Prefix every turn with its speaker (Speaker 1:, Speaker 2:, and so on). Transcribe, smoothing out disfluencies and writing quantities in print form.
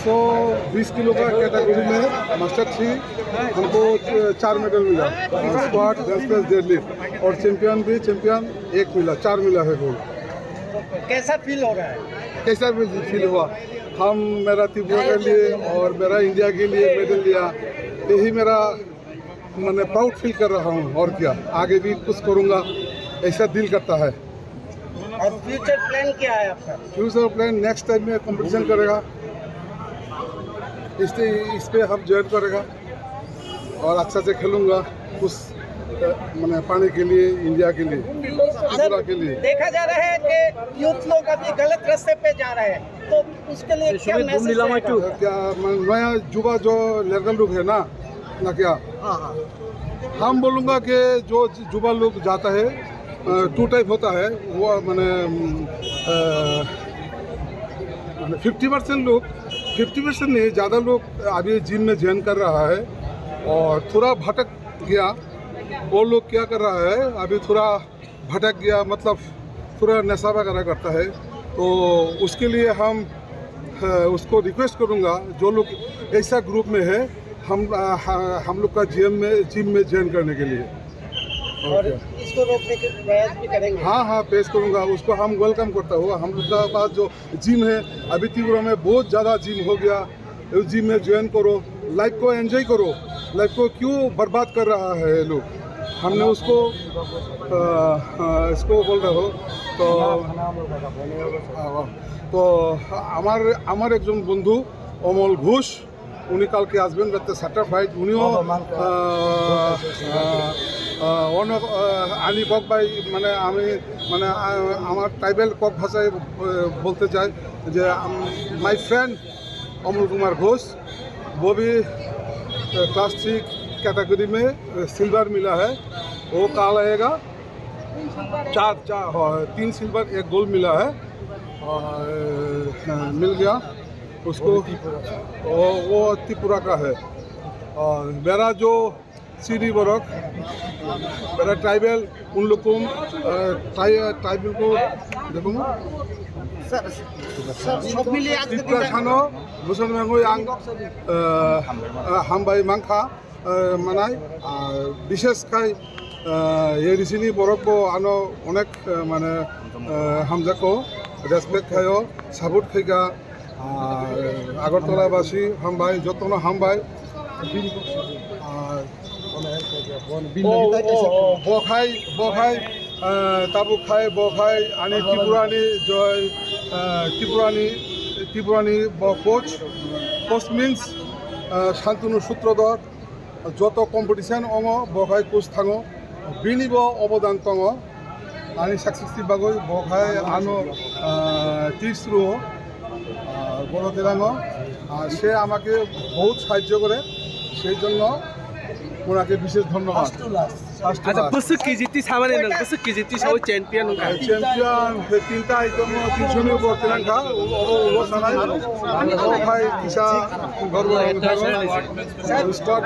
Speaker 1: 120 kilo का category में master 3 हमको 4 मेडल मिला, स्क्वाड, बेंच प्रेस, डेडलिफ्ट, और चैंपियन 1 मिला, 4 मिला है गोल्ड।
Speaker 2: कैसा फील हो रहा है?
Speaker 1: कैसा फील हुआ? मेरा त्रिपुरा के लिए और मेरा इंडिया के लिए मेडल लिया, यही मेरा मैंने प्राउड फील कर रहा हूँ। और क्या, आगे भी कुछ करूँगा ऐसा दिल करता है।
Speaker 2: और फ्यूचर प्लान क्या है आपका?
Speaker 1: फ्यूचर प्लान नेक्स्ट टाइम में कंपटीशन करेगा, इस पे हम ज्वाइन करेगा और अच्छा से खेलूँगा, कुछ मैंने पाने के लिए, इंडिया के लिए, त्रिपुरा के लिए।
Speaker 2: देखा जा रहा है कि यूथ लोग अभी गलत रास्ते पे जा रहे हैं, तो उसके लिए क्या मैसेज है?
Speaker 1: क्या नया युवा जो लड़का लोग है ना क्या हम बोलूँगा कि जो युवा लोग जाता है, 2 टाइप होता है, वो मैंने 50% लोग, 50% नहीं, ज़्यादा लोग अभी जिम में ज्वाइन कर रहा है और थोड़ा भटक गया। वो लोग क्या कर रहा है, अभी थोड़ा भटक गया, मतलब थोड़ा नशा वगैरह करता है, तो उसके लिए हम उसको रिक्वेस्ट करूँगा, जो लोग ऐसा ग्रुप में है, हम लोग का जिम में ज्वाइन करने के लिए,
Speaker 2: और इसको रोकने के प्रयास भी करेंगे।
Speaker 1: हाँ पेश करूँगा, उसको हम वेलकम करता हुआ। हम लोग का पास जो जिम है अभी त्रिपुरा में बहुत ज़्यादा जिम हो गया, उस जिम में ज्वाइन करो, लाइफ को एंजॉय करो, लाइफ को क्यों बर्बाद कर रहा है ये लोग। हमने उसको इसको बोल रहे हो তো আমার একজন বন্ধু অমল ঘোষ, উনি কালকে আসবেন, রাতে সার্টিফাইড, উনিও আনি কক ভাই, মানে আমি আমার ট্রাইবেল কক ভাষায় বলতে চাই যে মাই ফ্রেন্ড अमल कुमार घोष, वो भी क्लास 3 कैटेगरी में सिल्वर मिला है, वो कल आएगा। 3 सिल्वर 1 गोल्ड मिला है, मिल गया उसको, वो त्रिपुरा का है। और मेरा जो सीडी बरक, मेरा ट्राइबल, उन लोग को ट्राइबल को देखूँगा त्रिपुरा खानो मुसलमान हामबाई मांखा मानाय विशेष खाई ये रिसिनी बरफ को आनो अनेक माने हामजाको रेसपेक्ट खायो, सापोर्ट खाइगा आगरतलाबासी हामबाई, जतनो हामबाई बखाई ताबु खाई बखाई आनी त्रिपुरानी कोच मीन्स शान्तनु सूत्रधर जो कम्पिटिशन अंग बखाई कोच थाङो बिनिबो अवदान दङ आनी सक्सेसनि बागै बखाई आनो टिप्सरु गणतेराङो से আমাকে बहुत সাহায্য করে, সেই জন্য ওনাকে বিশেষ ধন্যবাদ।
Speaker 3: আচ্ছা, বসুক কেজিটি সামানে নং বসুক কেজিটি সব চ্যাম্পিয়ন
Speaker 1: 3টা আইটেম 300 নি উপর তেলাঙ্গা ও সানাই ও ভাই কিসা গর্ব স্টার্ট